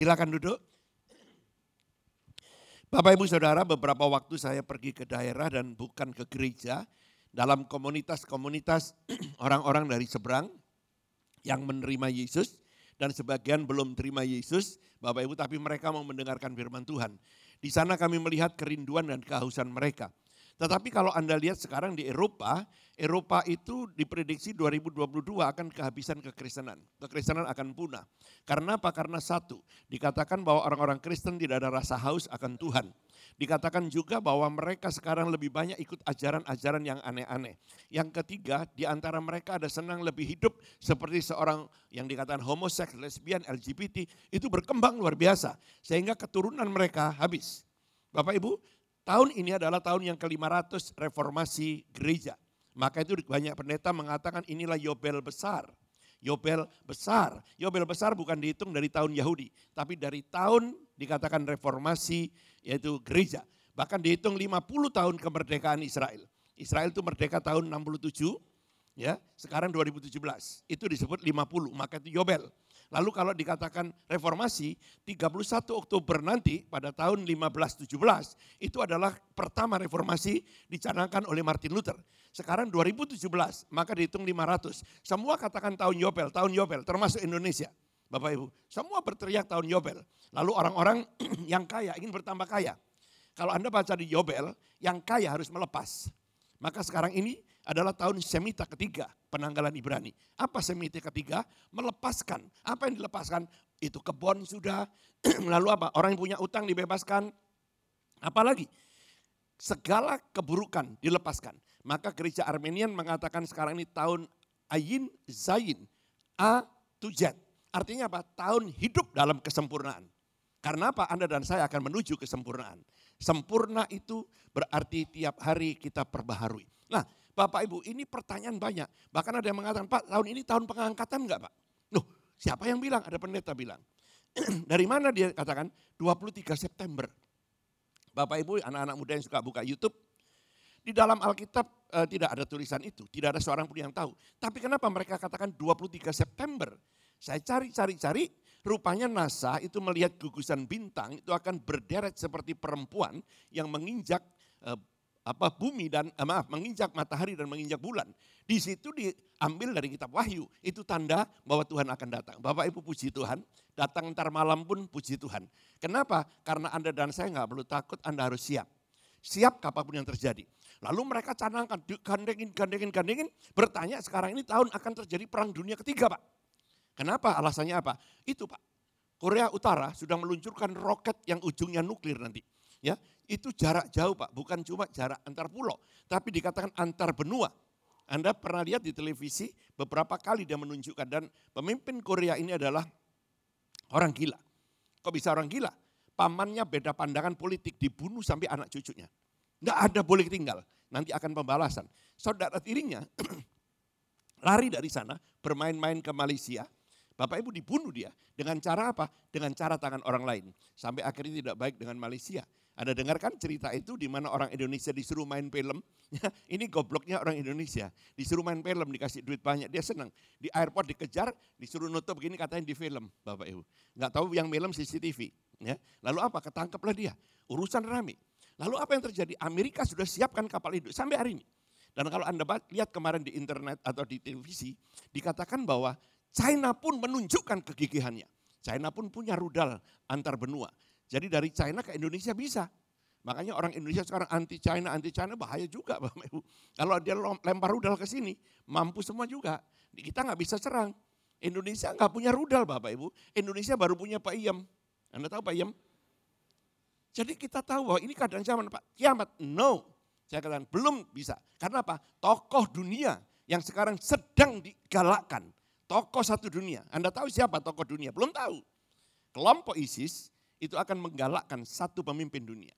Silakan duduk. Bapak Ibu Saudara, beberapa waktu saya pergi ke daerah dan bukan ke gereja. Dalam komunitas-komunitas orang-orang dari seberang yang menerima Yesus. Dan sebagian belum terima Yesus, Bapak Ibu, tapi mereka mau mendengarkan firman Tuhan. Di sana kami melihat kerinduan dan kehausan mereka. Tetapi kalau Anda lihat sekarang di Eropa itu diprediksi 2022 akan kehabisan kekristenan. Kekristenan akan punah. Karena apa? Karena satu, dikatakan bahwa orang-orang Kristen tidak ada rasa haus akan Tuhan. Dikatakan juga bahwa mereka sekarang lebih banyak ikut ajaran-ajaran yang aneh-aneh. Yang ketiga, di antara mereka ada senang lebih hidup seperti seorang yang dikatakan homoseks, lesbian, LGBT, itu berkembang luar biasa. Sehingga keturunan mereka habis. Bapak Ibu, tahun ini adalah tahun yang ke-500 reformasi gereja. Maka itu banyak pendeta mengatakan inilah Yobel besar. Yobel besar. Yobel besar bukan dihitung dari tahun Yahudi. Tapi dari tahun dikatakan reformasi yaitu gereja. Bahkan dihitung 50 tahun kemerdekaan Israel. Israel itu merdeka tahun 67. Ya, sekarang 2017. Itu disebut 50, maka itu Yobel. Lalu kalau dikatakan reformasi, 31 Oktober nanti pada tahun 1517 itu adalah pertama reformasi dicanangkan oleh Martin Luther. Sekarang 2017, maka dihitung 500. Semua katakan tahun Yobel, termasuk Indonesia. Bapak Ibu, semua berteriak tahun Yobel. Lalu orang-orang yang kaya ingin bertambah kaya. Kalau Anda baca di Yobel, yang kaya harus melepas. Maka sekarang ini adalah tahun Semita ketiga, penanggalan Ibrani. Apa Semita ketiga? Melepaskan. Apa yang dilepaskan? Itu kebon sudah, lalu apa? Orang yang punya utang dibebaskan. Apalagi? Segala keburukan dilepaskan. Maka gereja Armenian mengatakan sekarang ini tahun Ayin Zayin, A to Z. Artinya apa? Tahun hidup dalam kesempurnaan. Karena apa? Anda dan saya akan menuju kesempurnaan. Sempurna itu berarti tiap hari kita perbaharui. Nah, Bapak Ibu, ini pertanyaan banyak. Bahkan ada yang mengatakan, Pak, tahun ini tahun pengangkatan enggak, Pak? Loh, siapa yang bilang? Ada pendeta bilang. Dari mana dia katakan? 23 September. Bapak Ibu, anak-anak muda yang suka buka YouTube, di dalam Alkitab tidak ada tulisan itu, tidak ada seorang pun yang tahu. Tapi kenapa mereka katakan 23 September? Saya cari, rupanya NASA itu melihat gugusan bintang itu akan berderet seperti perempuan yang menginjak bumi dan menginjak matahari dan menginjak bulan. Di situ diambil dari kitab Wahyu, itu tanda bahwa Tuhan akan datang. Bapak Ibu puji Tuhan, datang ntar malam pun puji Tuhan. Kenapa? Karena Anda dan saya nggak perlu takut, Anda harus siap. Siap apapun yang terjadi. Lalu mereka canangkan, gandengin, bertanya sekarang ini tahun akan terjadi perang dunia ketiga, Pak. Kenapa? Alasannya apa? Itu, Pak. Korea Utara sudah meluncurkan roket yang ujungnya nuklir nanti. Ya, itu jarak jauh, Pak, bukan cuma jarak antar pulau, tapi dikatakan antar benua. Anda pernah lihat di televisi beberapa kali dia menunjukkan, dan pemimpin Korea ini adalah orang gila. Kok bisa orang gila? Pamannya beda pandangan politik, dibunuh sampai anak cucunya. Enggak ada boleh tinggal, nanti akan pembalasan. Saudara tirinya lari dari sana, bermain-main ke Malaysia. Bapak Ibu dibunuh dia. Dengan cara apa? Dengan cara tangan orang lain. Sampai akhirnya tidak baik dengan Malaysia. Anda dengarkan cerita itu di mana orang Indonesia disuruh main film. Ini gobloknya orang Indonesia. Disuruh main film, dikasih duit banyak, dia senang. Di airport dikejar, disuruh nutup begini katanya di film, Bapak Ibu. Enggak tahu yang film CCTV. Ya. Lalu apa? Ketangkeplah dia. Urusan rame. Lalu apa yang terjadi? Amerika sudah siapkan kapal hidup sampai hari ini. Dan kalau Anda lihat kemarin di internet atau di televisi, dikatakan bahwa China pun menunjukkan kegigihannya. China pun punya rudal antar benua. Jadi dari China ke Indonesia bisa. Makanya orang Indonesia sekarang anti China bahaya juga, Bapak Ibu. Kalau dia lempar rudal ke sini, mampu semua juga. Kita nggak bisa serang. Indonesia nggak punya rudal, Bapak Ibu. Indonesia baru punya Pak Iem. Anda tahu Pak Iem? Jadi kita tahu bahwa ini keadaan zaman Pak kiamat. No, saya katakan belum bisa. Karena apa? Tokoh dunia yang sekarang sedang digalakkan. Tokoh satu dunia. Anda tahu siapa tokoh dunia? Belum tahu. Kelompok ISIS itu akan menggalakkan satu pemimpin dunia.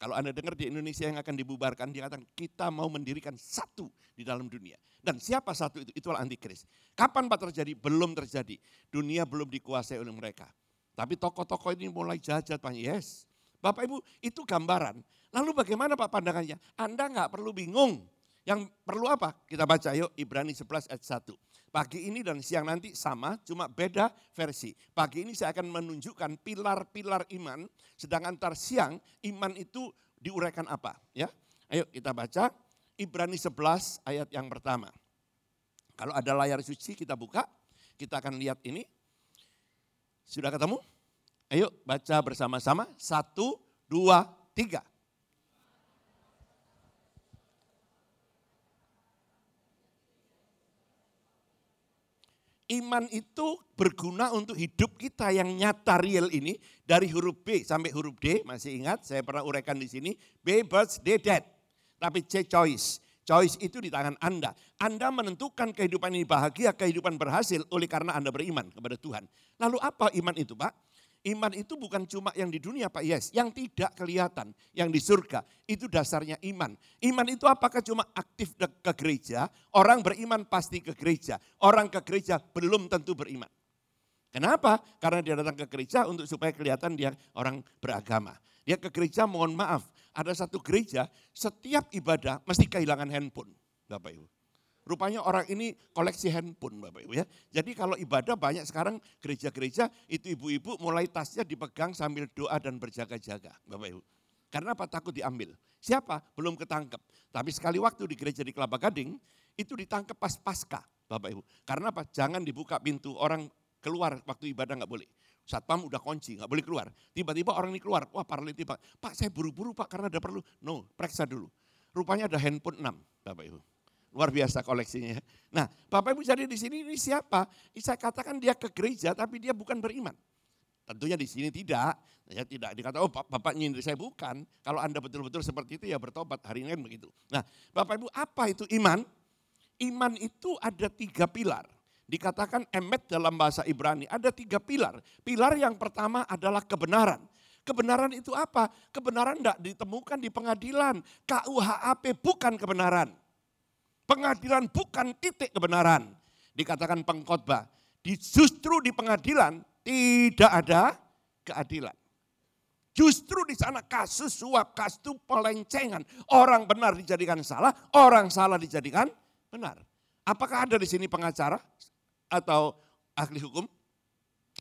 Kalau Anda dengar di Indonesia yang akan dibubarkan, dia katakan kita mau mendirikan satu di dalam dunia. Dan siapa satu itu? Itulah antikris. Kapan Pak terjadi? Belum terjadi. Dunia belum dikuasai oleh mereka. Tapi tokoh-tokoh ini mulai jahat Pak. Yes. Bapak Ibu, itu gambaran. Lalu bagaimana Pak pandangannya? Anda nggak perlu bingung. Yang perlu apa? Kita baca yuk Ibrani 11 ayat 1. Pagi ini dan siang nanti sama, cuma beda versi. Pagi ini saya akan menunjukkan pilar-pilar iman, sedangkan ntar siang iman itu diuraikan apa. Ya, ayo kita baca Ibrani 11 ayat yang pertama. Kalau ada layar suci kita buka, kita akan lihat ini. Sudah ketemu? Ayo baca bersama-sama. 1, 2, 3. Iman itu berguna untuk hidup kita yang nyata real ini. Dari huruf B sampai huruf D, masih ingat saya pernah uraikan di sini. B, birth, D, death. Tapi C, choice. Choice itu di tangan Anda. Anda menentukan kehidupan ini bahagia, kehidupan berhasil oleh karena Anda beriman kepada Tuhan. Lalu apa iman itu Pak? Iman itu bukan cuma yang di dunia Pak Yes, yang tidak kelihatan, yang di surga. Itu dasarnya iman. Iman itu apakah cuma aktif ke gereja? Orang beriman pasti ke gereja. Orang ke gereja belum tentu beriman. Kenapa? Karena dia datang ke gereja untuk supaya kelihatan dia orang beragama. Dia ke gereja, mohon maaf, ada satu gereja setiap ibadah mesti kehilangan handphone, Bapak Ibu. Rupanya orang ini koleksi handphone Bapak Ibu ya. Jadi kalau ibadah banyak sekarang gereja-gereja itu ibu-ibu mulai tasnya dipegang sambil doa dan berjaga-jaga Bapak Ibu. Karena apa? Takut diambil. Siapa? Belum ketangkep. Tapi sekali waktu di gereja di Kelapa Gading itu ditangkap pas Paskah Bapak Ibu. Karena apa? Jangan dibuka pintu, orang keluar waktu ibadah nggak boleh. Satpam udah kunci, nggak boleh keluar. Tiba-tiba orang ini keluar, wah paraliti Pak. Pak saya buru-buru Pak karena ada perlu. No, periksa dulu. Rupanya ada handphone 6 Bapak Ibu. Luar biasa koleksinya. Nah, Bapak Ibu jadi di sini ini siapa? Saya katakan dia ke gereja tapi dia bukan beriman. Tentunya di sini tidak. Ya tidak dikata oh Bapak nyindir saya, bukan. Kalau Anda betul-betul seperti itu ya bertobat, hari ini kan begitu. Nah, Bapak Ibu apa itu iman? Iman itu ada 3 pilar. Dikatakan emet dalam bahasa Ibrani, ada 3 pilar. Pilar yang pertama adalah kebenaran. Kebenaran itu apa? Kebenaran tidak ditemukan di pengadilan. KUHP bukan kebenaran. Pengadilan bukan titik kebenaran. Dikatakan pengkhotbah, justru di pengadilan tidak ada keadilan. Justru di sana kasus suap, kasus pelencengan. Orang benar dijadikan salah, orang salah dijadikan benar. Apakah ada di sini pengacara atau ahli hukum?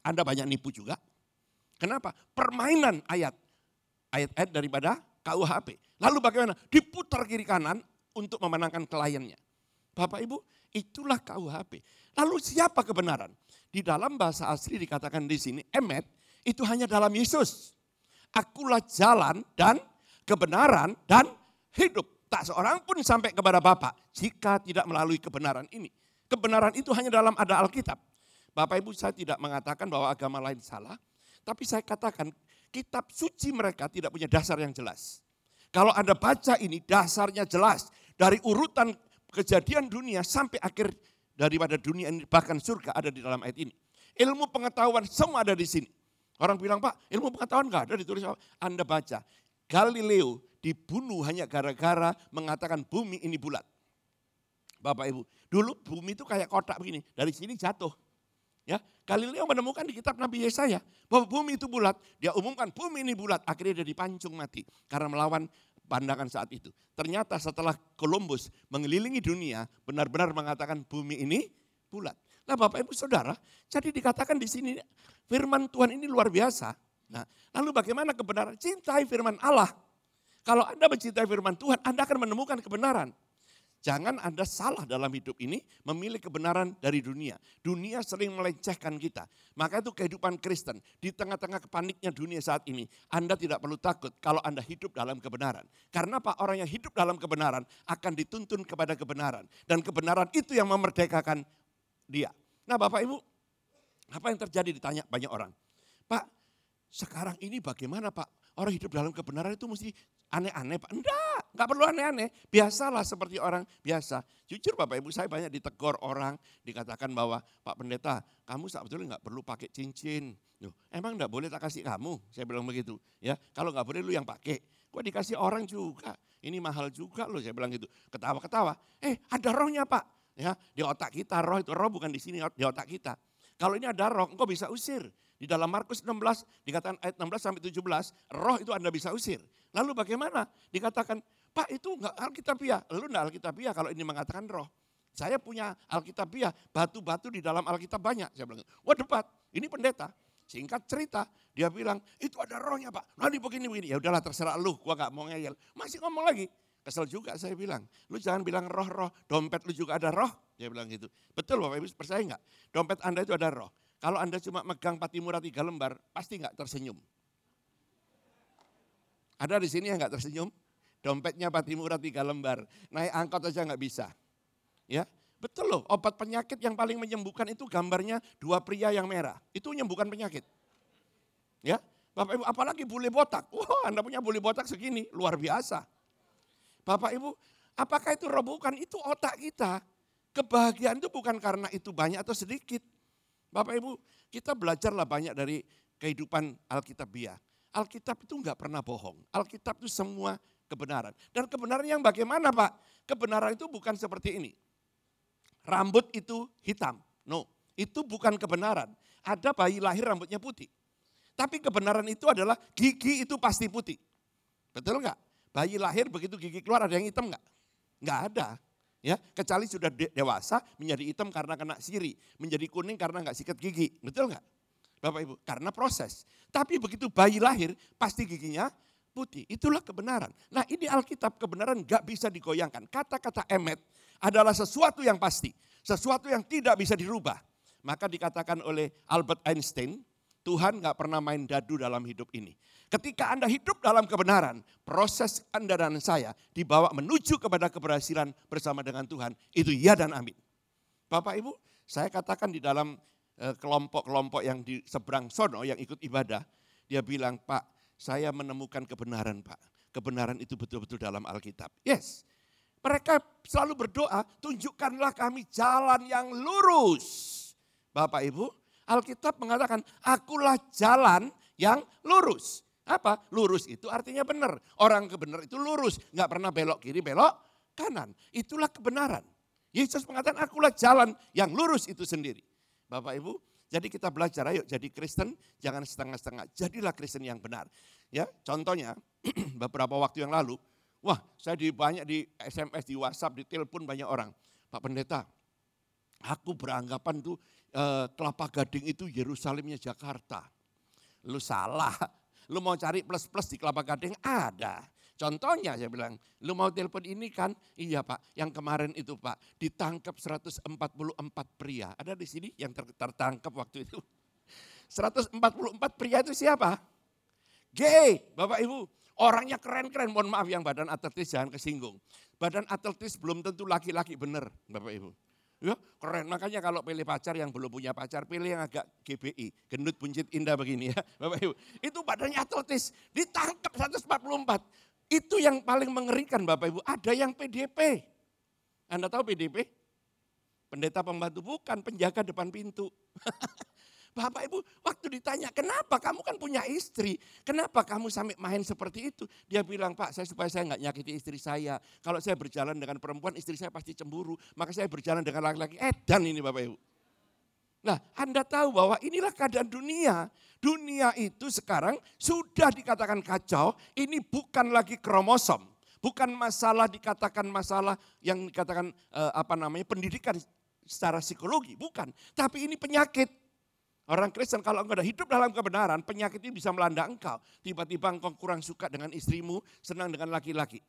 Anda banyak nipu juga. Kenapa? Permainan ayat-ayat daripada KUHP. Lalu bagaimana? Diputar kiri kanan untuk memenangkan kliennya. Bapak Ibu, itulah KUHP. Lalu siapa kebenaran? Di dalam bahasa asli dikatakan di sini, emet itu hanya dalam Yesus. Akulah jalan dan kebenaran dan hidup. Tak seorang pun sampai kepada Bapa jika tidak melalui kebenaran ini. Kebenaran itu hanya dalam ada Alkitab. Bapak Ibu, saya tidak mengatakan bahwa agama lain salah. Tapi saya katakan kitab suci mereka tidak punya dasar yang jelas. Kalau Anda baca ini dasarnya jelas. Dari urutan kejadian dunia sampai akhir daripada dunia ini, bahkan surga ada di dalam ayat ini. Ilmu pengetahuan semua ada di sini. Orang bilang, Pak ilmu pengetahuan enggak ada ditulis. Anda baca, Galileo dibunuh hanya gara-gara mengatakan bumi ini bulat. Bapak Ibu, dulu bumi itu kayak kotak begini, dari sini jatuh. Ya, Galileo menemukan di kitab Nabi Yesaya bahwa bumi itu bulat. Dia umumkan bumi ini bulat, akhirnya dia dipancung mati karena melawan pandangan saat itu. Ternyata setelah Columbus mengelilingi dunia, benar-benar mengatakan bumi ini bulat. Nah Bapak Ibu Saudara, jadi dikatakan di sini firman Tuhan ini luar biasa. Nah, lalu bagaimana kebenaran? Cintai firman Allah. Kalau Anda mencintai firman Tuhan, Anda akan menemukan kebenaran. Jangan Anda salah dalam hidup ini memilih kebenaran dari dunia. Dunia sering melecehkan kita. Maka itu kehidupan Kristen. Di tengah-tengah kepaniknya dunia saat ini, Anda tidak perlu takut kalau Anda hidup dalam kebenaran. Karena Pak, orang yang hidup dalam kebenaran akan dituntun kepada kebenaran. Dan kebenaran itu yang memerdekakan dia. Nah Bapak Ibu, apa yang terjadi ditanya banyak orang. Pak, sekarang ini bagaimana Pak? Orang hidup dalam kebenaran itu mesti aneh-aneh Pak. Enggak perlu aneh-aneh. Biasalah seperti orang biasa. Jujur Bapak Ibu, saya banyak ditegur orang. Dikatakan bahwa Pak Pendeta, kamu sebetulnya enggak perlu pakai cincin. Loh, emang enggak boleh tak kasih kamu? Saya bilang begitu. Ya, kalau enggak boleh lu yang pakai. Gua dikasih orang juga. Ini mahal juga loh, saya bilang gitu. Ketawa-ketawa. Ada rohnya Pak. Ya, di otak kita roh itu, roh bukan di sini, di otak kita. Kalau ini ada roh, engkau bisa usir. Di dalam Markus 16, dikatakan ayat 16 sampai 17, roh itu Anda bisa usir. Lalu bagaimana? Dikatakan, Pak itu enggak alkitabiah. Lalu enggak alkitabiah kalau ini mengatakan roh. Saya punya Alkitabiah, batu-batu di dalam Alkitab banyak. Saya bilang, wah debat, ini pendeta. Singkat cerita, dia bilang, itu ada rohnya Pak. Nanti begini-begini. Ya udahlah terserah lu, gua gak mau ngeyel. Masih ngomong lagi. Kesel juga saya bilang, lu jangan bilang roh-roh, dompet lu juga ada roh. Dia bilang gitu. Betul Bapak Ibu, percaya enggak? Dompet Anda itu ada roh. Kalau Anda cuma megang Patimura 3 lembar, pasti enggak tersenyum. Ada di sini yang enggak tersenyum? Dompetnya Patimura 3 lembar, naik angkot aja enggak bisa. Ya, betul loh, obat penyakit yang paling menyembuhkan itu gambarnya 2 pria yang merah. Itu menyembuhkan penyakit. Ya, Bapak Ibu, apalagi bule botak. Wah, Anda punya bule botak segini, luar biasa. Bapak Ibu, apakah itu roh? Bukan, itu otak kita. Kebahagiaan itu bukan karena itu banyak atau sedikit. Bapak Ibu, kita belajarlah banyak dari kehidupan Alkitabiah. Alkitab itu enggak pernah bohong. Alkitab itu semua kebenaran. Dan kebenaran yang bagaimana Pak? Kebenaran itu bukan seperti ini. Rambut itu hitam. No, itu bukan kebenaran. Ada bayi lahir rambutnya putih. Tapi kebenaran itu adalah gigi itu pasti putih. Betul enggak? Bayi lahir begitu gigi keluar ada yang hitam enggak? Enggak ada. Ya, kecuali sudah dewasa menjadi hitam karena kena siri, menjadi kuning karena enggak sikat gigi. Betul enggak? Bapak Ibu, karena proses. Tapi begitu bayi lahir pasti giginya putih. Itulah kebenaran. Nah, ini Alkitab, kebenaran enggak bisa digoyangkan. Kata-kata emet adalah sesuatu yang pasti, sesuatu yang tidak bisa dirubah. Maka dikatakan oleh Albert Einstein, Tuhan gak pernah main dadu dalam hidup ini. Ketika Anda hidup dalam kebenaran, proses Anda dan saya dibawa menuju kepada keberhasilan bersama dengan Tuhan. Itu ya dan amin. Bapak Ibu, saya katakan di dalam kelompok-kelompok yang di seberang sono yang ikut ibadah, dia bilang, Pak, saya menemukan kebenaran Pak. Kebenaran itu betul-betul dalam Alkitab. Yes. Mereka selalu berdoa, tunjukkanlah kami jalan yang lurus. Bapak Ibu, Alkitab mengatakan, akulah jalan yang lurus. Apa? Lurus itu artinya benar. Orang kebenar itu lurus, nggak pernah belok kiri, belok kanan. Itulah kebenaran. Yesus mengatakan, akulah jalan yang lurus itu sendiri. Bapak Ibu, jadi kita belajar, ayo jadi Kristen, jangan setengah-setengah. Jadilah Kristen yang benar. Ya, contohnya, beberapa waktu yang lalu, wah, saya banyak di SMS, di WhatsApp, di telepon banyak orang. Pak Pendeta, aku beranggapan tuh Kelapa Gading itu Yerusalemnya Jakarta. Lu salah. Lu mau cari plus-plus di Kelapa Gading ada. Contohnya saya bilang, lu mau telepon ini kan? Iya Pak, yang kemarin itu Pak, ditangkap 144 pria. Ada di sini yang tertangkap waktu itu. 144 pria itu siapa? Gay, Bapak Ibu. Orangnya keren-keren, mohon maaf yang badan atletis jangan kesinggung. Badan atletis belum tentu laki-laki benar Bapak Ibu. Ya, keren, makanya kalau pilih pacar yang belum punya pacar, pilih yang agak GBI, gendut buncit indah begini ya Bapak Ibu. Itu badannya atletis, ditangkap 144. Itu yang paling mengerikan Bapak Ibu, ada yang PDP. Anda tahu PDP? Pendeta pembantu, bukan, penjaga depan pintu. Bapak Ibu, waktu ditanya, kenapa kamu kan punya istri, kenapa kamu sampai main seperti itu? Dia bilang, Pak, supaya saya nggak nyakiti istri saya. Kalau saya berjalan dengan perempuan, istri saya pasti cemburu. Maka saya berjalan dengan laki-laki, edan ini Bapak Ibu. Nah, Anda tahu bahwa inilah keadaan dunia. Dunia itu sekarang sudah dikatakan kacau, ini bukan lagi kromosom. Bukan masalah dikatakan masalah yang dikatakan pendidikan secara psikologi, bukan. Tapi ini penyakit. Orang Kristen kalau engkau sudah hidup dalam kebenaran, penyakit ini bisa melanda engkau. Tiba-tiba engkau kurang suka dengan istrimu, senang dengan laki-laki.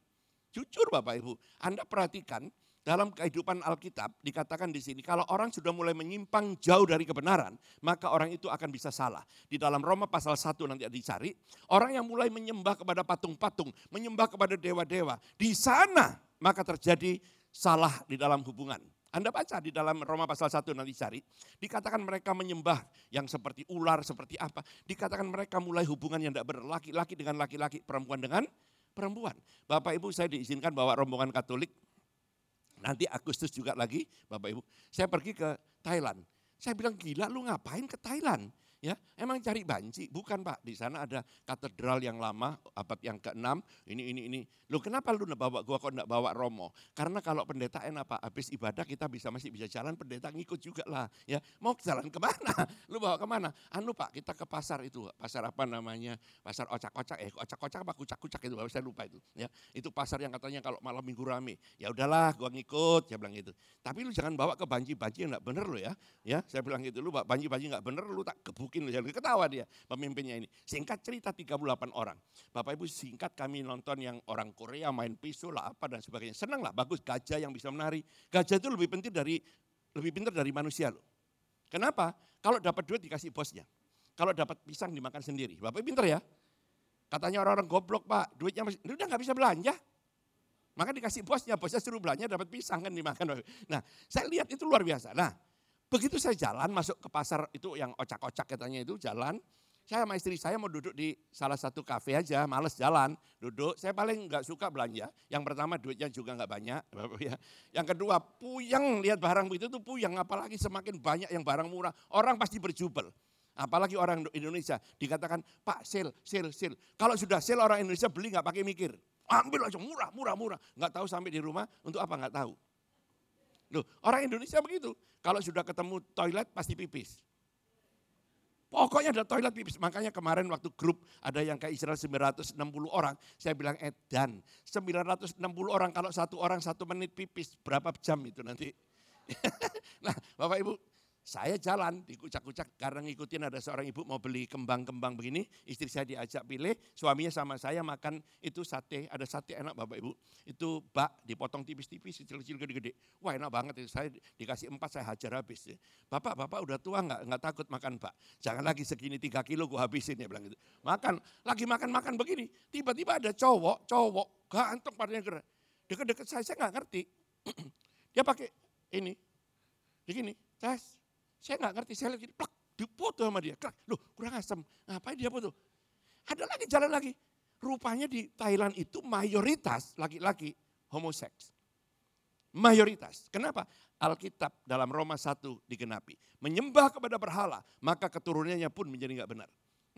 Jujur Bapak Ibu, Anda perhatikan dalam kehidupan Alkitab dikatakan di sini, kalau orang sudah mulai menyimpang jauh dari kebenaran, maka orang itu akan bisa salah. Di dalam Roma pasal 1 nanti dicari, orang yang mulai menyembah kepada patung-patung, menyembah kepada dewa-dewa, di sana maka terjadi salah di dalam hubungan. Anda baca di dalam Roma pasal 1 nanti cari, dikatakan mereka menyembah yang seperti ular, seperti apa. Dikatakan mereka mulai hubungan yang tidak benar, laki-laki dengan laki-laki, perempuan dengan perempuan. Bapak Ibu, saya diizinkan bawa rombongan Katolik, nanti Agustus juga lagi Bapak Ibu. Saya pergi ke Thailand, saya bilang gila lu ngapain ke Thailand? Ya, emang cari banci? Bukan Pak, di sana ada katedral yang lama, abad yang ke-6, ini. Loh kenapa lu bawa gua kok enggak bawa Romo? Karena kalau pendeta enak Pak, habis ibadah kita masih bisa jalan, pendeta ngikut juga lah. Ya, mau jalan kemana? Lu bawa kemana? Anu Pak, kita ke pasar itu, pasar apa namanya? Pasar ocak-ocak, ocak-ocak apa kucak-kucak itu, saya lupa itu. Ya, itu pasar yang katanya kalau malam minggu rame. Ya udahlah, gua ngikut, saya bilang gitu. Tapi lu jangan bawa ke banci-banci yang enggak bener lo ya. Ya, saya bilang gitu, lu bawa banci-banci enggak bener, lu tak gebukin. Ketawa dia pemimpinnya ini. Singkat cerita 38 orang. Bapak Ibu singkat kami nonton yang orang Korea main pisau lah apa dan sebagainya. Senang lah, bagus gajah yang bisa menari. Gajah itu lebih pintar dari manusia loh. Kenapa? Kalau dapat duit dikasih bosnya. Kalau dapat pisang dimakan sendiri. Bapak Ibu pintar ya. Katanya orang-orang goblok Pak, duitnya udah gak bisa belanja. Maka dikasih bosnya suruh belanja dapat pisang kan dimakan. Nah saya lihat itu luar biasa. Nah begitu saya jalan masuk ke pasar itu yang ocak-ocak katanya itu jalan, saya sama istri saya mau duduk di salah satu kafe aja, males jalan, duduk. Saya paling nggak suka belanja. Yang pertama duitnya juga nggak banyak, ya. Yang kedua puyeng lihat barang begitu tuh puyeng, apalagi semakin banyak yang barang murah, orang pasti berjubel. Apalagi orang Indonesia dikatakan Pak sale. Kalau sudah sale orang Indonesia beli nggak pakai mikir, ambil aja murah. Nggak tahu sampai di rumah untuk apa nggak tahu. Loh, orang Indonesia begitu. Kalau sudah ketemu toilet pasti pipis. Pokoknya ada toilet pipis. Makanya kemarin waktu grup ada yang kayak Israel 960 orang. Saya bilang edan 960 orang kalau satu orang 1 menit pipis. Berapa jam itu nanti? Nah Bapak Ibu saya jalan di kucak-kucak karena ngikutin ada seorang ibu mau beli kembang-kembang begini. Istri saya diajak pilih, suaminya sama saya makan itu sate. Ada sate enak Bapak Ibu. Itu bak dipotong tipis-tipis, kecil-kecil gede-gede. Wah enak banget itu, saya dikasih 4 saya hajar habis. Bapak udah tua nggak takut makan bak? Jangan lagi segini 3 kilo gue habisin ya bilang gitu. Lagi makan begini. Tiba-tiba ada cowok gantung padanya gerak. Deket-deket saya nggak ngerti. Dia pakai ini, begini, tes. Saya nggak ngerti, saya lihat plak, dipoto sama dia. Loh kurang asem, ngapain dia foto? Ada lagi, jalan lagi. Rupanya di Thailand itu mayoritas laki-laki homoseks. Mayoritas. Kenapa? Alkitab dalam Roma 1 digenapi. Menyembah kepada berhala, maka keturunannya pun menjadi nggak benar.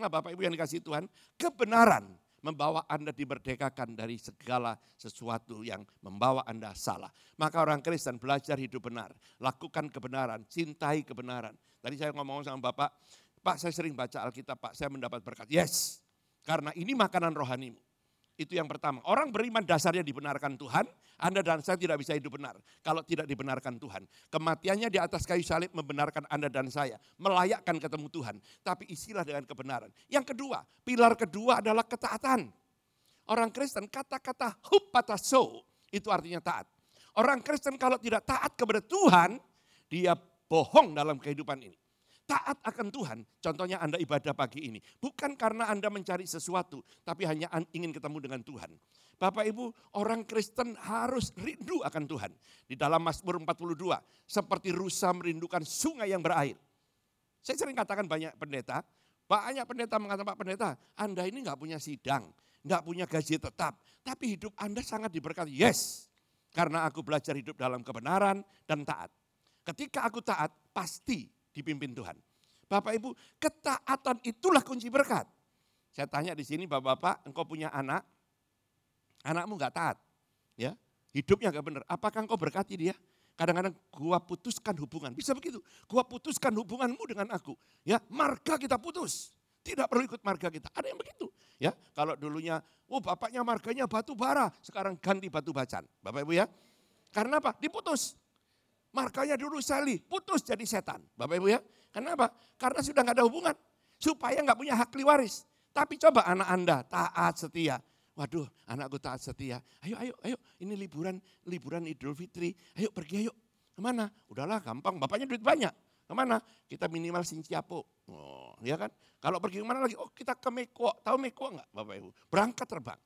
Nah Bapak Ibu yang dikasih Tuhan, kebenaran membawa Anda dimerdekakan dari segala sesuatu yang membawa Anda salah. Maka orang Kristen belajar hidup benar, lakukan kebenaran, cintai kebenaran. Tadi saya ngomong sama Bapak, Pak saya sering baca Alkitab, Pak saya mendapat berkat. Yes, karena ini makanan rohanimu. Itu yang pertama, orang beriman dasarnya dibenarkan Tuhan, Anda dan saya tidak bisa hidup benar kalau tidak dibenarkan Tuhan. Kematiannya di atas kayu salib membenarkan Anda dan saya, melayakkan ketemu Tuhan. Tapi isilah dengan kebenaran. Yang kedua, pilar kedua adalah ketaatan. Orang Kristen kata-kata hupataso itu artinya taat. Orang Kristen kalau tidak taat kepada Tuhan, dia bohong dalam kehidupan ini. Taat akan Tuhan, contohnya Anda ibadah pagi ini. Bukan karena Anda mencari sesuatu, tapi hanya ingin ketemu dengan Tuhan. Bapak Ibu, orang Kristen harus rindu akan Tuhan. Di dalam Mazmur 42, seperti rusa merindukan sungai yang berair. Saya sering katakan banyak pendeta mengatakan, Pak Pendeta, Anda ini gak punya sidang, gak punya gaji tetap, tapi hidup Anda sangat diberkati. Yes, karena aku belajar hidup dalam kebenaran dan taat. Ketika aku taat, pasti dipimpin Tuhan. Bapak Ibu, ketaatan itulah kunci berkat. Saya tanya di sini Bapak-bapak, engkau punya anak, anakmu gak taat, ya, hidupnya gak benar. Apakah engkau berkati dia? Kadang-kadang gua putuskan hubungan, bisa begitu. Gua putuskan hubunganmu dengan aku, ya, marga kita putus. Tidak perlu ikut marga kita. Ada yang begitu, ya. Kalau dulunya, bapaknya marganya batu bara, sekarang ganti batu bacan. Bapak Ibu ya, karena apa? Diputus. Markanya dulu Sally, putus jadi setan. Bapak Ibu ya, kenapa? Karena sudah gak ada hubungan. Supaya gak punya hak waris. Tapi coba anak Anda taat setia. Waduh anakku taat setia. Ayo, ini liburan Idul Fitri. Ayo pergi ayo. Kemana? Udahlah gampang, bapaknya duit banyak. Kemana? Kita minimal Sinciapo. Oh, ya kan? Kalau pergi kemana lagi? Oh kita ke Meko. Tahu Meko enggak Bapak Ibu? Berangkat terbang.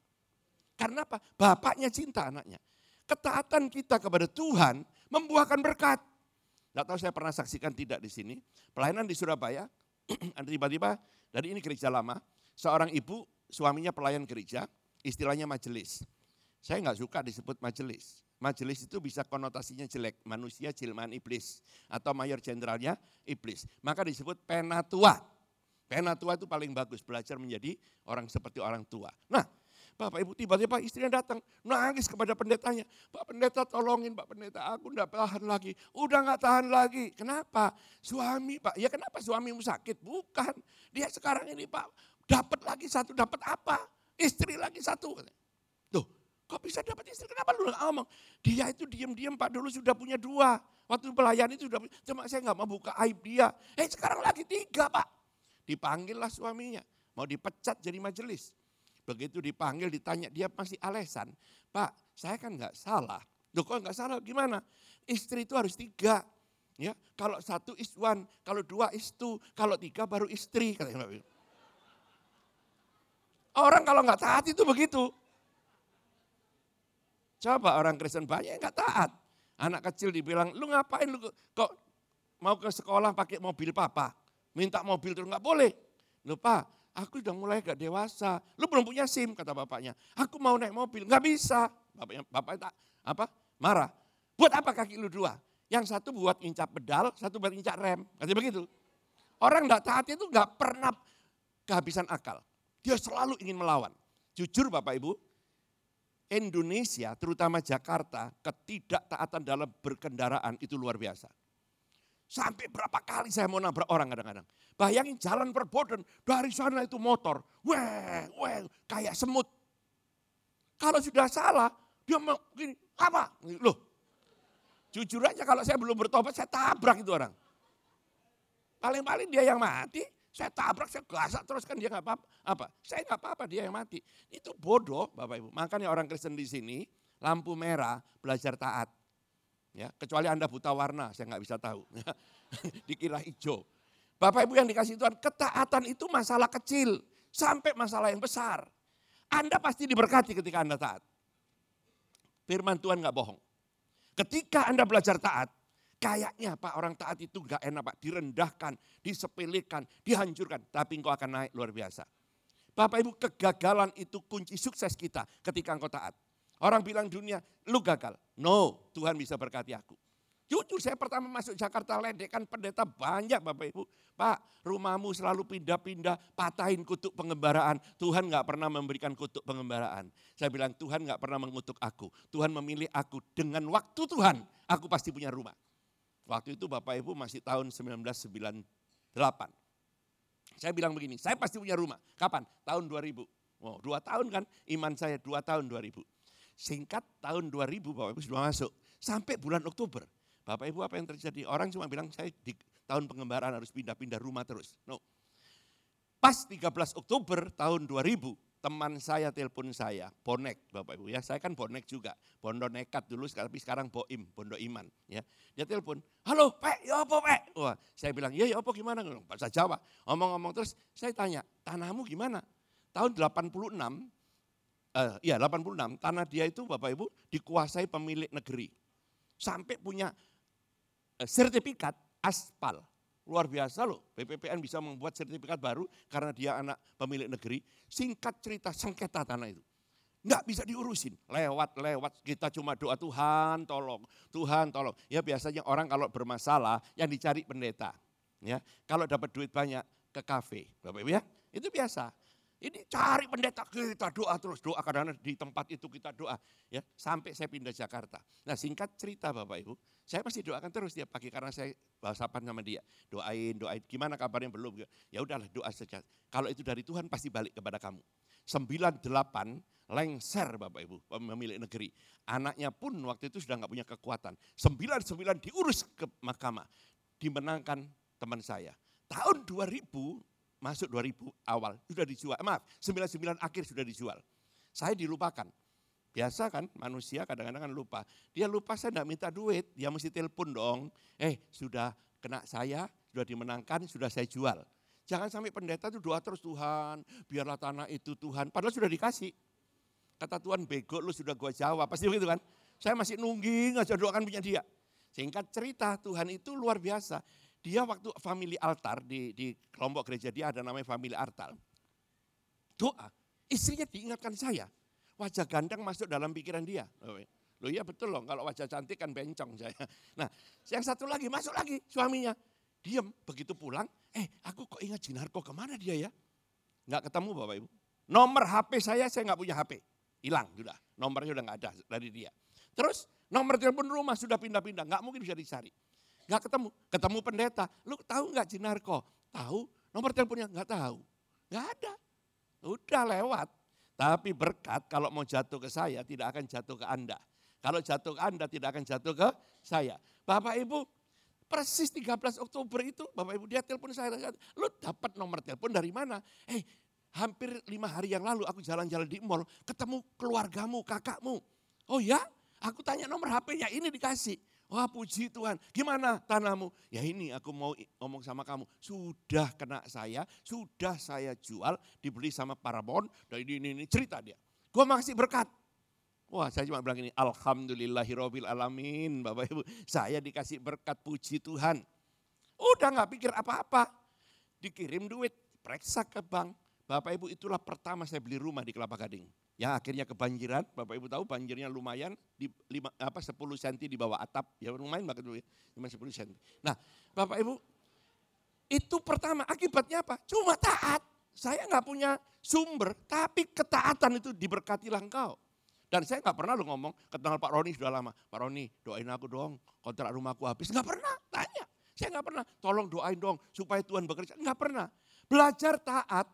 Karena apa? Bapaknya cinta anaknya. Ketaatan kita kepada Tuhan membuahkan berkat. Tidak tahu saya pernah saksikan tidak di sini. Pelayanan di Surabaya, tiba-tiba dari ini gereja lama, seorang ibu suaminya pelayan gereja, istilahnya majelis. Saya nggak suka disebut majelis. Majelis itu bisa konotasinya jelek, manusia jelmaan iblis atau mayor jenderalnya iblis. Maka disebut penatua. Pena tua itu paling bagus, belajar menjadi orang seperti orang tua. Nah, Bapak Ibu tiba-tiba istrinya datang, nangis kepada pendetanya. Pak Pendeta tolongin Pak Pendeta, aku enggak tahan lagi. Udah enggak tahan lagi. Kenapa? Suami Pak, ya kenapa suamimu sakit? Bukan, dia sekarang ini Pak dapat lagi satu, dapat apa? Istri lagi satu. Tuh, kok bisa dapat istri? Kenapa lu enggak ngomong? Dia itu diam-diam Pak dulu sudah punya 2. Waktu pelayan itu sudah punya, cuma saya enggak mau buka aib dia. Sekarang lagi 3 Pak. Dipanggillah suaminya, mau dipecat jadi majelis. Begitu dipanggil ditanya dia masih alesan. Pak saya kan enggak salah. Loh kok enggak salah gimana? Istri itu harus 3. Ya, kalau 1 is 1, kalau 2 is 2, kalau 3 baru istri. Orang kalau enggak taat itu begitu. Coba orang Kristen banyak yang enggak taat. Anak kecil dibilang, lu ngapain lu kok mau ke sekolah pakai mobil papa? Minta mobil terus enggak boleh. Loh Pak, aku udah mulai gak dewasa. Lu belum punya SIM kata bapaknya. Aku mau naik mobil, enggak bisa. Bapaknya marah. Buat apa kaki lu 2? Yang satu buat ngincap pedal, satu buat ngincap rem. Katanya begitu. Orang enggak taat itu enggak pernah kehabisan akal. Dia selalu ingin melawan. Jujur Bapak Ibu, Indonesia terutama Jakarta ketidaktaatan dalam berkendaraan itu luar biasa. Sampai berapa kali saya mau nabrak orang kadang-kadang. Bayangin jalan Perboden, dari sana itu motor. Kayak semut. Kalau sudah salah, dia mau gini, apa? Loh, jujur aja kalau saya belum bertobat, saya tabrak itu orang. Paling-paling dia yang mati, saya tabrak, saya gasak terus kan dia gak apa-apa. Saya gak apa-apa, dia yang mati. Itu bodoh Bapak Ibu. Makanya orang Kristen di sini, lampu merah, belajar taat. Ya, kecuali Anda buta warna, saya nggak bisa tahu. Dikira hijau. Bapak Ibu yang dikasih Tuhan, ketaatan itu masalah kecil sampai masalah yang besar. Anda pasti diberkati ketika Anda taat. Firman Tuhan nggak bohong. Ketika Anda belajar taat, kayaknya Pak orang taat itu nggak enak Pak, direndahkan, disepelekan, dihancurkan, tapi engkau akan naik luar biasa. Bapak Ibu, kegagalan itu kunci sukses kita ketika engkau taat. Orang bilang dunia, lu gagal. No, Tuhan bisa berkati aku. Jujur saya pertama masuk Jakarta Ledek kan pendeta banyak Bapak Ibu. Pak rumahmu selalu pindah-pindah, patahin kutuk pengembaraan. Tuhan gak pernah memberikan kutuk pengembaraan. Saya bilang Tuhan gak pernah mengutuk aku. Tuhan memilih aku dengan waktu Tuhan, aku pasti punya rumah. Waktu itu Bapak Ibu masih tahun 1998. Saya bilang begini, saya pasti punya rumah. Kapan? Tahun 2000. Oh, 2 tahun kan iman saya 2 tahun 2000. Singkat tahun 2000 Bapak Ibu sudah masuk. Sampai bulan Oktober. Bapak Ibu apa yang terjadi? Orang cuma bilang saya di tahun pengembaraan harus pindah-pindah rumah terus. No. Pas 13 Oktober tahun 2000 teman saya telepon saya. Bonek Bapak Ibu ya. Saya kan bonek juga. Bondo nekat dulu tapi sekarang boim. Bondo iman. Ya. Dia telepon. Halo Pak, ya apa Pak? Wah, saya bilang ya apa gimana? Bahasa Jawa. Ngomong-ngomong terus saya tanya tanahmu gimana? Tahun 86. 86 tanah dia itu Bapak Ibu dikuasai pemilik negeri. Sampai punya sertifikat aspal. Luar biasa loh, BPPN bisa membuat sertifikat baru karena dia anak pemilik negeri. Singkat cerita sengketa tanah itu. Enggak bisa diurusin, lewat kita cuma doa Tuhan tolong, Tuhan tolong. Ya biasanya orang kalau bermasalah yang dicari pendeta. Ya, kalau dapat duit banyak ke kafe, Bapak Ibu ya, itu biasa. Ini cari pendeta, kita doa terus, doa kadang-kadang di tempat itu kita doa. Ya, sampai saya pindah Jakarta. Nah singkat cerita Bapak Ibu, saya pasti doakan terus tiap pagi karena saya bahasapan sama dia. Doain, gimana kabarnya belum? Ya udahlah doa saja. Kalau itu dari Tuhan pasti balik kepada kamu. 98 lengser Bapak Ibu, pemilik negeri. Anaknya pun waktu itu sudah gak punya kekuatan. 99 diurus ke mahkamah, dimenangkan teman saya. Tahun 2000, masuk 2000 awal, sudah dijual. 99 akhir sudah dijual. Saya dilupakan. Biasa kan manusia kadang-kadang kan lupa. Dia lupa saya enggak minta duit, dia mesti telepon dong. Sudah kena saya, sudah dimenangkan, sudah saya jual. Jangan sampai pendeta itu doa terus Tuhan, biarlah tanah itu Tuhan. Padahal sudah dikasih. Kata Tuhan bego lu sudah gua jawab, pasti begitu kan. Saya masih nungging aja doakan punya dia. Singkat cerita Tuhan itu luar biasa. Dia waktu family altar di kelompok gereja dia ada namanya family altar. Doa, istrinya diingatkan saya. Wajah ganteng masuk dalam pikiran dia. Loh iya betul loh, kalau wajah cantik kan bencong saya. Nah yang satu lagi masuk lagi suaminya. Diem, begitu pulang, aku kok ingat Jinarko, kemana dia ya? Nggak ketemu Bapak Ibu. Nomor HP saya nggak punya HP. Hilang sudah, nomornya udah nggak ada dari dia. Terus nomor telepon rumah sudah pindah-pindah, nggak mungkin bisa dicari. Nggak ketemu pendeta. Lu tahu nggak Jinarko? Tahu, nomor teleponnya nggak tahu. Nggak ada, udah lewat. Tapi berkat kalau mau jatuh ke saya tidak akan jatuh ke Anda. Kalau jatuh ke Anda tidak akan jatuh ke saya. Bapak Ibu, persis 13 Oktober itu, Bapak Ibu dia telepon saya, lu dapat nomor telepon dari mana? Hampir 5 hari yang lalu aku jalan-jalan di mall, ketemu keluargamu, kakakmu. Oh ya, aku tanya nomor HP-nya, ini dikasih. Wah puji Tuhan, gimana tanahmu? Ya ini aku mau ngomong sama kamu, sudah kena saya, sudah saya jual, dibeli sama Paramount, dan ini cerita dia. Gua makasih berkat. Wah saya cuma bilang ini, alhamdulillahirabbil alamin Bapak Ibu. Saya dikasih berkat, puji Tuhan. Udah gak pikir apa-apa. Dikirim duit, periksa ke bank. Bapak Ibu itulah pertama saya beli rumah di Kelapa Gading. Ya akhirnya kebanjiran, Bapak Ibu tahu banjirnya lumayan, 10 cm di bawah atap. Ya lumayan banget dulu ya, cuma 10 cm. Nah Bapak Ibu, itu pertama akibatnya apa? Cuma taat. Saya gak punya sumber, tapi ketaatan itu diberkatilah engkau. Dan saya gak pernah ngomong, kenal Pak Roni sudah lama. Pak Roni doain aku dong, kontrak rumahku habis. Gak pernah, tanya. Saya gak pernah, tolong doain dong supaya Tuhan bekerja. Gak pernah. Belajar taat,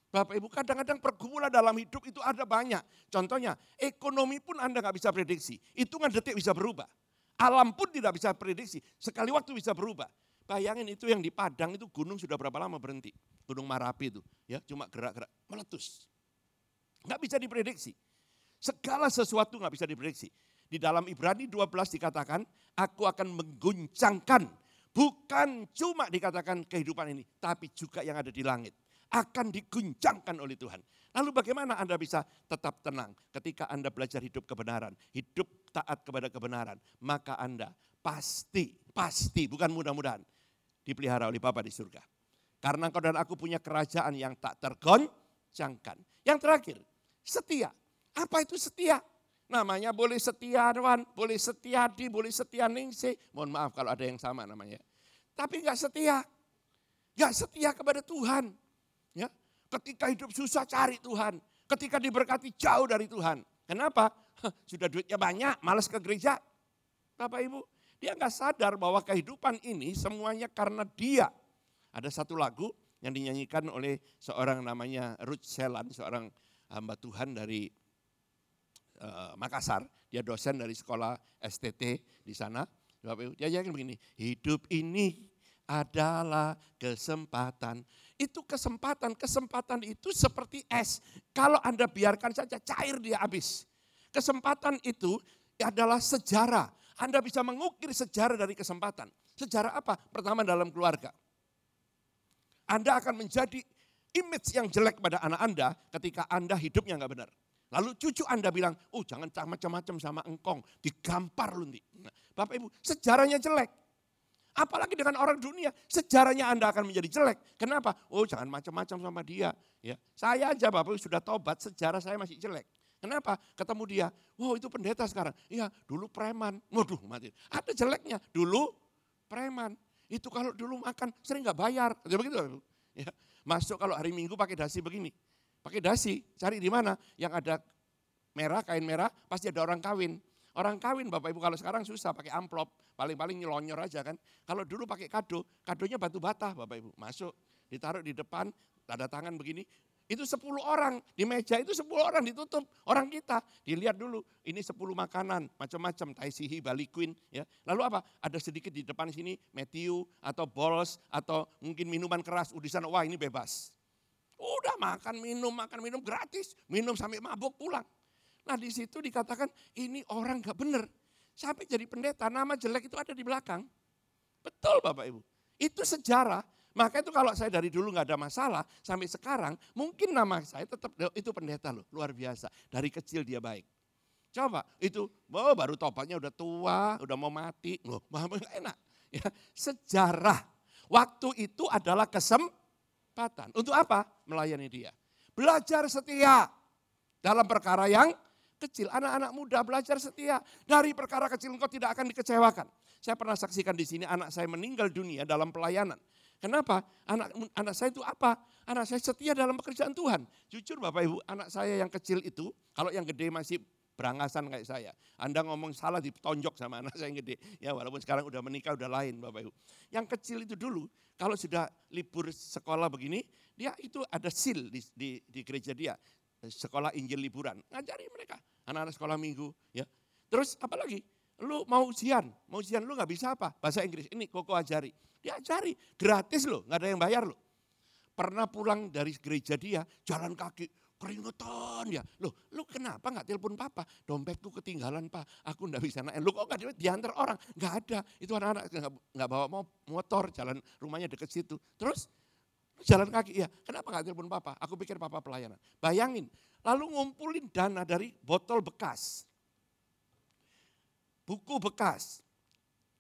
Bapak Ibu kadang-kadang pergumulan dalam hidup itu ada banyak. Contohnya, ekonomi pun Anda gak bisa prediksi. Hitungan detik bisa berubah. Alam pun tidak bisa prediksi, sekali waktu bisa berubah. Bayangin itu yang di Padang itu gunung sudah berapa lama berhenti. Gunung Marapi itu, ya cuma gerak-gerak, meletus. Gak bisa diprediksi. Segala sesuatu gak bisa diprediksi. Di dalam Ibrani 12 dikatakan, aku akan mengguncangkan. Bukan cuma dikatakan kehidupan ini, tapi juga yang ada di langit. Akan diguncangkan oleh Tuhan. Lalu bagaimana Anda bisa tetap tenang ketika Anda belajar hidup kebenaran, hidup taat kepada kebenaran. Maka Anda pasti, bukan mudah-mudahan, dipelihara oleh Bapa di surga. Karena engkau dan aku punya kerajaan yang tak tergoncangkan. Yang terakhir, setia. Apa itu setia? Namanya boleh Setiawan, boleh Setiadi, boleh Setianingsih. Mohon maaf kalau ada yang sama namanya. Tapi enggak setia. Enggak setia kepada Tuhan. Ya, ketika hidup susah cari Tuhan. Ketika diberkati jauh dari Tuhan. Kenapa? Sudah duitnya banyak, malas ke gereja. Bapak Ibu, dia enggak sadar bahwa kehidupan ini semuanya karena dia. Ada satu lagu yang dinyanyikan oleh seorang namanya Ruth Selan, seorang hamba Tuhan dari Makassar, dia dosen dari sekolah STT di sana. Dia yakin begini, hidup ini adalah kesempatan. Itu kesempatan itu seperti es. Kalau Anda biarkan saja cair dia habis. Kesempatan itu adalah sejarah. Anda bisa mengukir sejarah dari kesempatan. Sejarah apa? Pertama dalam keluarga. Anda akan menjadi image yang jelek pada anak Anda ketika Anda hidupnya enggak benar. Lalu cucu Anda bilang, jangan macam-macam sama engkong, digampar lu nanti. Nah, Bapak Ibu, sejarahnya jelek. Apalagi dengan orang dunia, sejarahnya Anda akan menjadi jelek. Kenapa? Jangan macam-macam sama dia. Ya, saya aja Bapak Ibu sudah tobat, sejarah saya masih jelek. Kenapa? Ketemu dia, itu pendeta sekarang. Iya, dulu preman. Waduh, mati. Ada jeleknya, dulu preman. Itu kalau dulu makan sering gak bayar. Ya begitu Bapak Ibu. Ya, masuk kalau hari Minggu pakai dasi begini. Pakai dasi, cari di mana yang ada merah, kain merah, pasti ada orang kawin. Orang kawin Bapak Ibu kalau sekarang susah pakai amplop, paling-paling nyelonyor aja kan. Kalau dulu pakai kadonya batu bata Bapak Ibu. Masuk, ditaruh di depan, tanda tangan begini. Itu 10 orang, di meja itu 10 orang ditutup. Orang kita, dilihat dulu, ini 10 makanan, macam-macam, taisihi, balikuin. Ya. Lalu apa? Ada sedikit di depan sini, Matthew, atau bols, atau mungkin minuman keras. Di sana, wah ini bebas. Udah makan minum gratis, minum sampai mabuk pulang. Nah di situ dikatakan ini orang gak bener. Sampai jadi pendeta, nama jelek itu ada di belakang. Betul Bapak Ibu, itu sejarah. Maka itu kalau saya dari dulu gak ada masalah, sampai sekarang mungkin nama saya tetap itu pendeta loh, luar biasa. Dari kecil dia baik. Coba itu baru tobatnya udah tua, udah mau mati, loh enak. Ya, sejarah, waktu itu adalah kesempatan. Untuk apa? Melayani dia. Belajar setia dalam perkara yang kecil, anak-anak muda belajar setia. Dari perkara kecil engkau tidak akan dikecewakan. Saya pernah saksikan di sini anak saya meninggal dunia dalam pelayanan. Kenapa? Anak saya itu apa? Anak saya setia dalam pekerjaan Tuhan. Jujur Bapak Ibu, anak saya yang kecil itu, kalau yang gede masih berangasan kayak saya. Anda ngomong salah ditonjok sama anak saya yang gede. Ya walaupun sekarang udah menikah udah lain Bapak Ibu. Yang kecil itu dulu, kalau sudah libur sekolah begini, dia itu ada seal di gereja dia. Sekolah Injil liburan, ngajari mereka. Anak-anak sekolah minggu. Ya. Terus apa lagi? Lu mau ujian lu gak bisa apa? Bahasa Inggris, ini Koko ajari. Diajari, gratis loh, gak ada yang bayar loh. Pernah pulang dari gereja dia, jalan kaki, keringetan ya. Loh, lu kenapa gak telepon papa? Dompetku ketinggalan pak, aku gak bisa naik. Lu kok gak diantar orang? Gak ada, itu anak-anak gak bawa motor, jalan rumahnya deket situ. Terus jalan kaki, ya kenapa gak telepon papa? Aku pikir papa pelayanan. Bayangin, lalu ngumpulin dana dari botol bekas, buku bekas,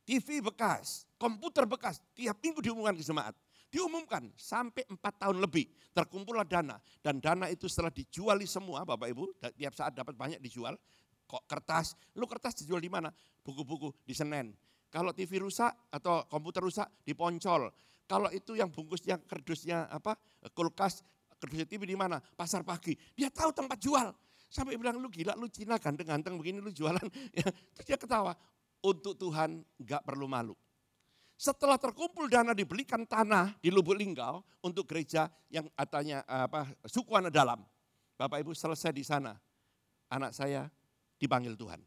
TV bekas, komputer bekas, tiap minggu diumumkan ke jemaat. Diumumkan sampai 4 tahun lebih terkumpullah dana. Dan dana itu setelah dijuali semua Bapak Ibu, tiap saat dapat banyak dijual. Kok kertas, lu kertas dijual di mana? Buku-buku di Senen. Kalau TV rusak atau komputer rusak di Poncol. Kalau itu yang bungkusnya kardusnya apa? Kulkas, kardusnya TV di mana? Pasar Pagi. Dia tahu tempat jual. Sampai bilang lu gila, lu Cina ganteng-ganteng begini lu jualan. Terus dia ketawa. Untuk Tuhan gak perlu malu. Setelah terkumpul dana dibelikan tanah di Lubuk Linggau untuk gereja yang katanya suku anak dalam. Bapak Ibu selesai di sana, anak saya dipanggil Tuhan.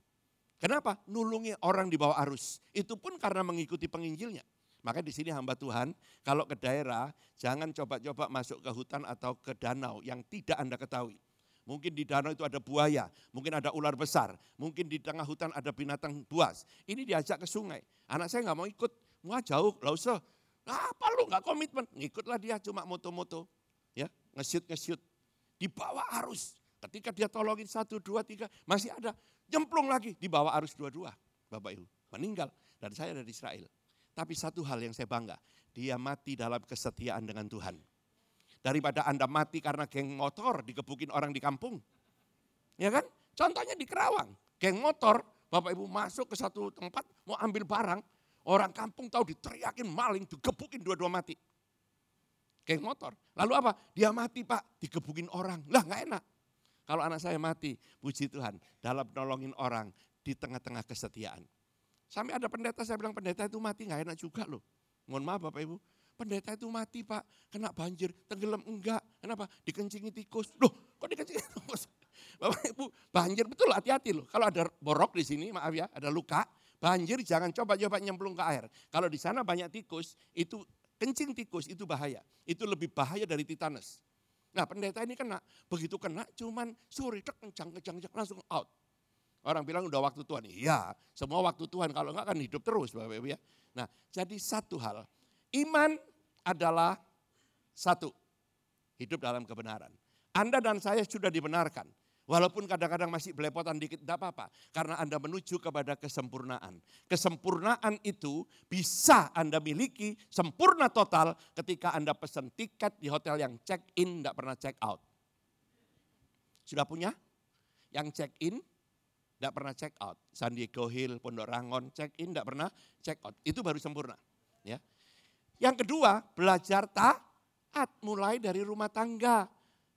Kenapa? Nulungi orang di bawah arus. Itu pun karena mengikuti penginjilnya. Makanya di sini hamba Tuhan, kalau ke daerah jangan coba-coba masuk ke hutan atau ke danau yang tidak Anda ketahui. Mungkin di danau itu ada buaya, mungkin ada ular besar, mungkin di tengah hutan ada binatang buas. Ini diajak ke sungai. Anak saya nggak mau ikut, wah jauh, lah usah. Apa lu nggak komitmen? Ngikutlah dia cuma moto-moto, ya nge-shoot. Di bawah arus. Ketika dia tolongin 1, 2, 3, masih ada. Jemplung lagi di bawah arus 2, Bapak Ibu. Meninggal, dan saya dari Israel. Tapi satu hal yang saya bangga, dia mati dalam kesetiaan dengan Tuhan. Daripada Anda mati karena geng motor digebukin orang di kampung. Ya kan? Contohnya di Kerawang. Geng motor, Bapak Ibu masuk ke satu tempat mau ambil barang. Orang kampung tahu diteriakin maling, digebukin dua-dua mati. Geng motor. Lalu apa? Dia mati pak, digebukin orang. Lah gak enak. Kalau anak saya mati, puji Tuhan. Dalam nolongin orang di tengah-tengah kesetiaan. Sampai ada pendeta, saya bilang pendeta itu mati gak enak juga loh. Mohon maaf Bapak Ibu. Pendeta itu mati pak, kena banjir, tenggelam enggak. Kenapa? Dikencingi tikus. Loh kok dikencingi tikus? Bapak Ibu banjir betul hati-hati loh. Kalau ada borok di sini maaf ya, ada luka. Banjir jangan coba-coba nyemplung ke air. Kalau di sana banyak tikus, itu kencing tikus itu bahaya. Itu lebih bahaya dari tetanus. Nah pendeta ini kena, begitu kena cuman sore kencang langsung out. Orang bilang udah waktu Tuhan. Iya, semua waktu Tuhan. Kalau enggak kan hidup terus Bapak Ibu ya. Nah jadi satu hal. Iman adalah satu, hidup dalam kebenaran. Anda dan saya sudah dibenarkan. Walaupun kadang-kadang masih belepotan dikit, tidak apa-apa. Karena Anda menuju kepada kesempurnaan. Kesempurnaan itu bisa Anda miliki sempurna total ketika Anda pesan tiket di hotel yang check in, tidak pernah check out. Sudah punya? Yang check in, tidak pernah check out. San Diego Hill, Pondok Rangon, check in, tidak pernah check out. Itu baru sempurna. Ya. Yang kedua, belajar taat mulai dari rumah tangga.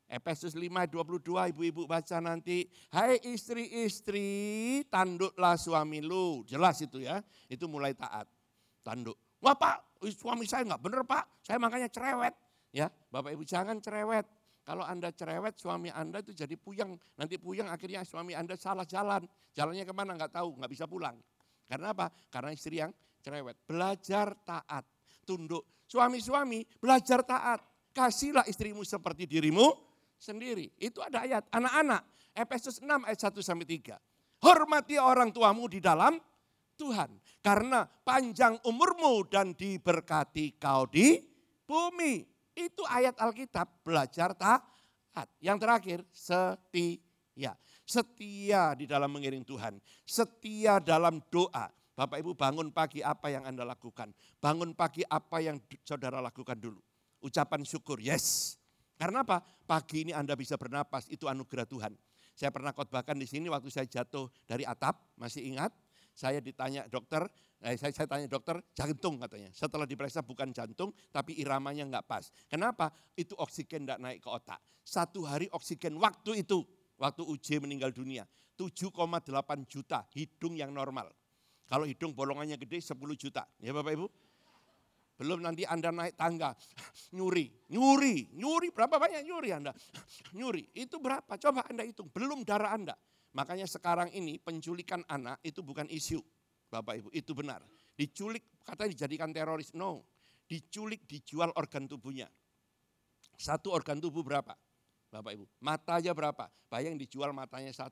Efesus 5:22 ibu-ibu baca nanti. Hai istri-istri, tanduklah suami lu. Jelas itu ya, itu mulai taat. Tanduk. Wah pak, suami saya enggak benar pak, saya makanya cerewet. Ya, Bapak Ibu jangan cerewet. Kalau Anda cerewet, suami Anda itu jadi puyeng. Nanti puyeng akhirnya suami Anda salah jalan. Jalannya kemana enggak tahu, enggak bisa pulang. Karena apa? Karena istri yang cerewet. Belajar taat. Tunduk. Suami-suami belajar taat. Kasihlah istrimu seperti dirimu sendiri. Itu ada ayat. Anak-anak. Efesus 6 ayat 1-3. Hormati orang tuamu di dalam Tuhan. Karena panjang umurmu dan diberkati kau di bumi. Itu ayat Alkitab. Belajar taat. Yang terakhir setia. Setia di dalam mengiring Tuhan. Setia dalam doa. Bapak Ibu bangun pagi apa yang Anda lakukan? Bangun pagi apa yang saudara lakukan dulu? Ucapan syukur, yes. Karena apa? Pagi ini Anda bisa bernapas, itu anugerah Tuhan. Saya pernah khotbahkan di sini waktu saya jatuh dari atap, masih ingat? Saya ditanya dokter, saya tanya dokter, jantung katanya. Setelah diperiksa bukan jantung, tapi iramanya enggak pas. Kenapa? Itu oksigen enggak naik ke otak. 1 hari oksigen waktu itu, waktu UJ meninggal dunia, 7,8 juta hidung yang normal. Kalau hidung bolongannya gede 10 juta, ya Bapak Ibu. Belum nanti Anda naik tangga, nyuri, berapa banyak nyuri Anda? Nyuri, itu berapa? Coba Anda hitung, belum darah Anda. Makanya sekarang ini penculikan anak itu bukan isu, Bapak Ibu, itu benar. Diculik, katanya dijadikan teroris, no. Diculik, dijual organ tubuhnya. 1 organ tubuh berapa? Bapak Ibu, matanya berapa? Bayang dijual matanya 1,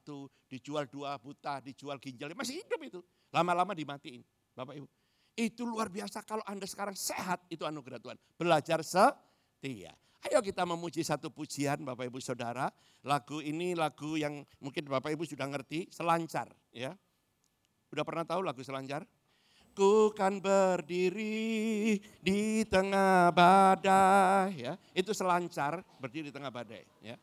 dijual 2 buta, dijual ginjalnya, masih hidup itu. Lama-lama dimatiin, Bapak Ibu. Itu luar biasa kalau Anda sekarang sehat, itu anugerah Tuhan. Belajar setia. Ayo kita memuji satu pujian Bapak Ibu Saudara. Lagu ini lagu yang mungkin Bapak Ibu sudah ngerti, Selancar. Ya. Udah pernah tahu lagu Selancar? Ku kan berdiri di tengah badai. Ya. Itu selancar, berdiri di tengah badai. Ya.